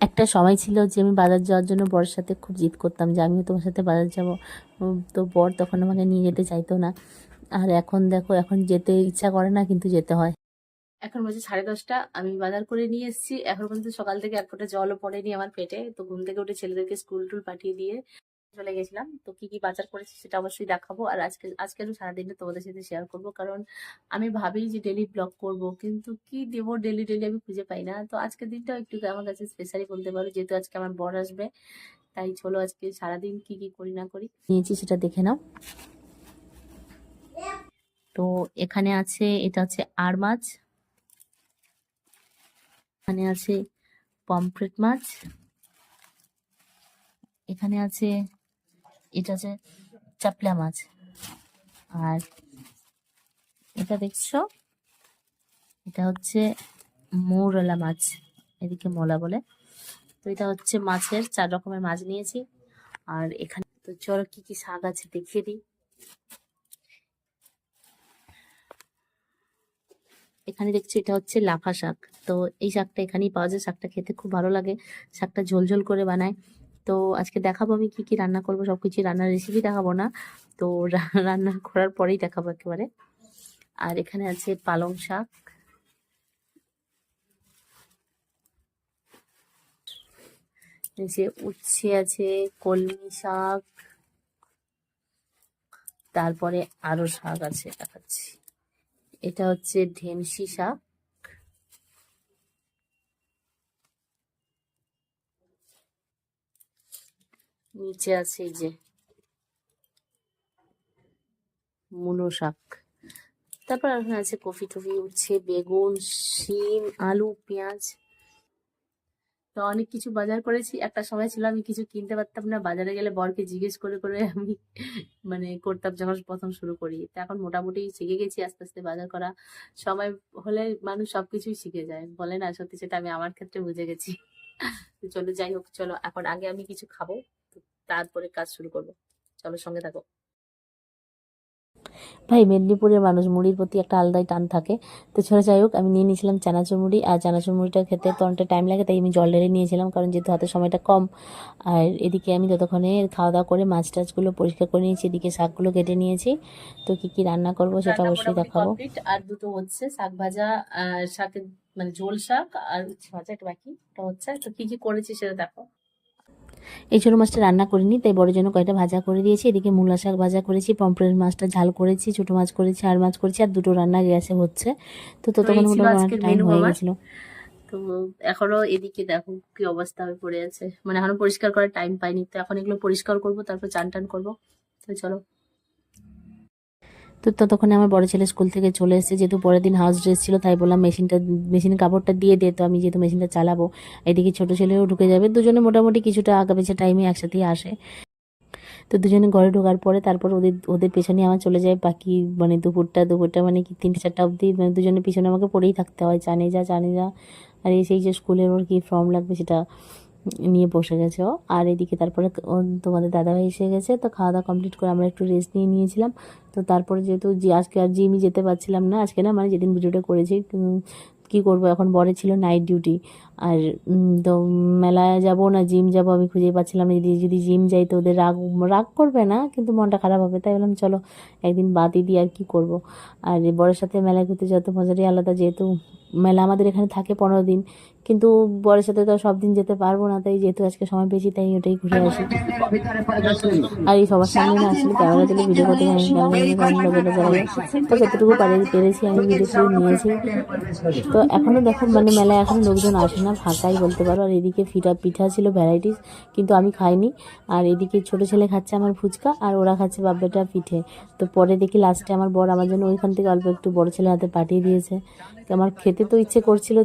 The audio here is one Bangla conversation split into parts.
একটা সময় ছিল যে আমি বাজার যাওয়ার জন্য বরের সাথে খুব জিদ করতাম যে আমিও তোমার সাথে বাজার যাব। তো বর তখন আমাকে নিয়ে যেতে চাইতো না। আর এখন দেখো, এখন যেতে ইচ্ছা করে না কিন্তু যেতে হয়। এখন বাজে 10:30, আমি বাজার করে নিয়ে এসেছি। এখন পর্যন্ত সকাল থেকে এক ফোঁটা জলও পড়েনি আমার পেটে। তো ঘুম থেকে উঠে ছেলেদেরকে স্কুল টুল পাঠিয়ে দিয়ে চলে গেছিলাম। তো কি কি বাজার করেছি সেটা অবশ্যই দেখাবো। আর আজকে একটু সারাদিনটা তোমাদের সাথে শেয়ার করব, কারণ আমি ভাবি যে ডেলি ব্লগ করব, কিন্তু কি দেবো ডেলি ডেলি আমি খুঁজে পাই না। তো আজকের দিনটাও একটু আমার কাছে স্পেশালি বলতে পারো, যেহেতু আজকে আমার বর আসবে। তাই চলো আজকে সারাদিন কি কি করি না করি নিয়েছি সেটা দেখে নাও। তো এখানে আছে, এটা হচ্ছে আর মাছ, এখানে আছে পমফ্রেট মাছ, এখানে আছে, এটা হচ্ছে চাপলা মাছ, আর এটা দেখছো, এটা হচ্ছে মৌরলা মাছ, এদিকে মোলা বলে। তো এটা হচ্ছে মাছের 4 রকমের মাছ নিয়েছি। আর এখানে তো চলো কি কি শাক আছে দেখিয়ে দিই। এখানে দেখছি এটা হচ্ছে লাফা শাক। তো এই শাকটা এখানেই পাওয়া যায়, শাকটা খেতে খুব ভালো লাগে, শাকটা ঝোল ঝোল করে বানায়। তো আজকে দেখাবো আমি কি কি রান্না করবো, সবকিছু রান্নার রেসিপি দেখাবো না, তো রান্না করার পরেই দেখাবো একেবারে। আর এখানে আছে পালং শাক, নিচে উচ্ছে আছে, কলমি শাক, তারপরে আরো শাক আছে দেখাচ্ছি। এটা হচ্ছে ঢেমসি শাক, নিচে আছে এই যে মুলো শাক, তারপর এখানে আছে কফি টফি, উচ্ছে, বেগুন, শিম, আলু, পেঁয়াজ। তো অনেক কিছু বাজার করেছি। একটা সময় ছিল আমি কিছু কিনতে পারতাম না, বাজারে গেলে বরকে জিজ্ঞেস করে করে আমি মানে করতাম যখন প্রথম শুরু করি। তো এখন মোটামুটি শিখে গেছি আস্তে আস্তে বাজার করা। সময় হলে মানুষ সবকিছুই শিখে যায়, বলে না, সত্যি সেটা আমি আমার ক্ষেত্রে বুঝে গেছি। তো চলো যাই হোক, চলো এখন আগে আমি কিছু খাবো, তো তারপরে কাজ শুরু করবো। চলো সঙ্গে থাকো। ভাই, মেদিনীপুরের মানুষ মুড়ির প্রতি একটা আলাদাই টান থাকে। তো ছোটো যাই হোক, আমি নিয়ে নিয়েছিলাম চানাচুর মুড়ি। আর চানাচুর মুড়িটা খেতে তো অনেকটা টাইম লাগে, তাই আমি জল ঢেলে নিয়েছিলাম, কারণ যেহেতু হাতে সময়টা কম। আর এদিকে আমি ততক্ষণে খাওয়া দাওয়া করে মাছ টাছগুলো পরিষ্কার করে নিয়েছি, এদিকে শাকগুলো কেটে নিয়েছি। তো কি কি রান্না করব সেটা অবশ্যই দেখাবো। আর দুটো হচ্ছে শাক ভাজা, আর শাকের মানে ঝোল শাক, আর উচ্ছে ভাজা একটা বাকি, ওটা হচ্ছে। তো কি কি করেছি সেটা দেখো। এই ছোটো মাছটা রান্না করিনি, তাই বড় জন্য কয়টা ভাজা করে দিয়েছি। এদিকে মূলা শাক ভাজা করেছি, পমফ্রেট মাছটা ঝাল করেছি, ছোটো মাছ করেছি, আর মাছ করেছি, আর দুটো রান্না গ্যাসে হচ্ছে। তো ততক্ষণ মোটামুটি টাইম হয়ে গেছিলো। তো এখনো এদিকে দেখো কি অবস্থা হয়ে পড়ে আছে, মানে এখনো পরিষ্কার করার টাইম পাইনি। তো এখন এগুলো পরিষ্কার করব, তারপর চান টান করবো। তো চলো। তো ততক্ষণে আমার বড় ছেলে স্কুল থেকে চলে এসেছে, যেহেতু পরের দিন হাউস ড্রেস ছিল, তাই বললাম মেশিনের কাপড়টা দিয়ে দে, তো আমি যেহেতু মেশিনটা চালাবো। এদিকে ছোট ছেলেও ঢুকে যাবে, দুজনে মোটামুটি কিছুটা আগা পিছা টাইমে একসাথেই আসে। তো দুজনে ঘরে ঢোকার পরে তারপর ওদের ওদের পেছনে আমার চলে যায় বাকি, মানে দুপুরটা মানে কি 3-4টা অবধি, মানে দুজনের পিছনে আমাকে পড়েই থাকতে হয়, জানে যা। আর এই সেই যে স্কুলের ওর কি ফর্ম লাগবে সেটা নিয়ে বসে গেছে ও। আর এদিকে তারপরে তোমাদের দাদাভাই এসে গেছে। তো খাওয়া দাওয়া কমপ্লিট করে আমরা একটু রেস্ট নিয়ে নিয়েছিলাম। তো তারপরে যেহেতু আজকে আর জিমই যেতে পারছিলাম না, আজকে না মানে যেদিন ভিডিওটা করেছি, কি করব, এখন বরে ছিল নাইট ডিউটি। আর তো মেলায় যাব না জিম যাব আমি খুঁজেই পাচ্ছিলাম না। যদি জিম যাই তো ওদের রাগ রাগ করবে না, কিন্তু মনটা খারাপ হবে, তাই বললাম চলো একদিন বাদই দিই, আর কি করব। আর বরের সাথে মেলায় ঘুরতে যত মজাটাই আলাদা, যেহেতু মেলা আমাদের এখানে থাকে 15 দিন, কিন্তু বরের সাথে তো সব দিন যেতে পারবো না, তাই যেহেতু আজকে সময় পেয়েছি তাই ওটাই ঘুরে আসি। আর এই সবার সামনে না আসলে ক্যামেরা দিলে ভিডিও করতে আমি কেমন জানি কেমন লজ্জা লজ্জা লাগে। তো যতটুকু পেরেছি আমি ভিডিও করে নিয়েছি। তো এখনো দেখো মানে মেলায় এখনো লোকজন আসে না, ফাঁকাই বলতে পারো। আর এদিকে পিঠা ছিল ভ্যারাইটিস, কিন্তু আমি খাইনি। আর এদিকে ছোট ছেলে খাচ্ছে আমার ফুচকা, আর ওরা খাচ্ছে বাব্বেটা পিঠে। তো পরে দেখি লাস্টে আমার বর আমার জন্য ওইখান থেকে অল্প একটু বড় ছেলে হাতে পাঠিয়ে দিয়েছে। তো আমার খেতে তো ইচ্ছে করছিল,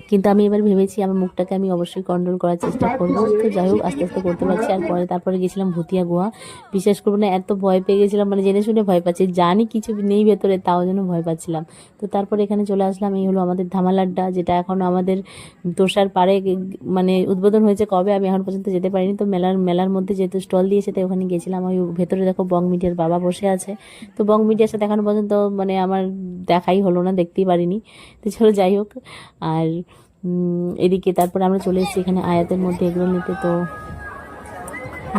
কিন্তু আমি এবার ভেবেছি আমার মুখটাকে আমি অবশ্যই কন্ট্রোল করার চেষ্টা করব। তো যাই হোক আস্তে আস্তে করতে পারছি। আর তারপরে গেছিলাম ভুতিয়া গুহা। বিশ্বাস করবো না, এত ভয় পেয়ে গেছিলাম, মানে জেনে শুনে ভয় পাচ্ছি, জানি কিছু নেই ভেতরে, তাও যেন ভয় পাচ্ছিলাম। তো তারপরে এখানে চলে আসলাম, এই হলো আমাদের ধামালাড্ডা, যেটা এখন আমাদের তোষার পাড়ে মানে উদ্বোধন হয়েছে কবে, আমি এখন পর্যন্ত যেতে পারিনি। তো মেলার মধ্যে যেহেতু স্টল দিয়েছে, তাই ওখানে গেছিলাম। ওই ভেতরে দেখো বং মিডিয়ার বাবা বসে আছে। তো বং মিডিয়ার সাথে এখনো পর্যন্ত মানে আমার দেখাই হলো না, দেখতেই পারিনি। তো চলো যাই হোক। আর এদিকে তারপরে আমরা চলে এসেছি এখানে আয়াতের মধ্যে এগুলো নিতে। তো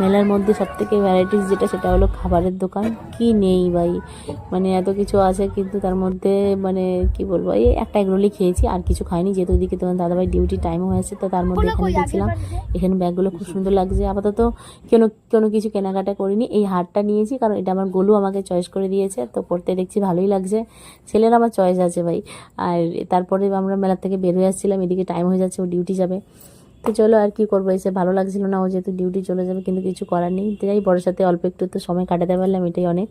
মেলার মধ্যে সবথেকে ভ্যারাইটিস যেটা সেটা হলো খাবারের দোকান। কি নেই ভাই, মানে এত কিছু আছে কিন্তু তার মধ্যে মানে কি বলবো, এই একটা এগরোলই খেয়েছি আর কিছু খাইনি, যেহেতু ওদিকে তোমার দাদাভাই ডিউটি টাইমও হয়েছে। তো তার মধ্যে এখানে গেছিলাম, এখানে ব্যাগগুলো খুব সুন্দর লাগছে। আপাতত কোনো কিছু কেনাকাটা করিনি, এই হারটা নিয়েছি কারণ এটা আমার গোলু আমাকে চয়েস করে দিয়েছে, তো পড়তে দেখছি ভালোই লাগছে। ছেলের আমার চয়েস আছে ভাই। আর তারপরে আমরা মেলা থেকে বের হয়ে আসছিলাম, এদিকে টাইম হয়ে যাচ্ছে, ও ডিউটি যাবে। তো চলো আর কি করবো, এসে ভালো লাগছিল না, ও যেহেতু ডিউটি চলে যাবে, কিন্তু কিছু করার নেই। যাই বড়োর সাথে অল্প একটু তো সময় কাটাতে পারলাম, এটাই অনেক।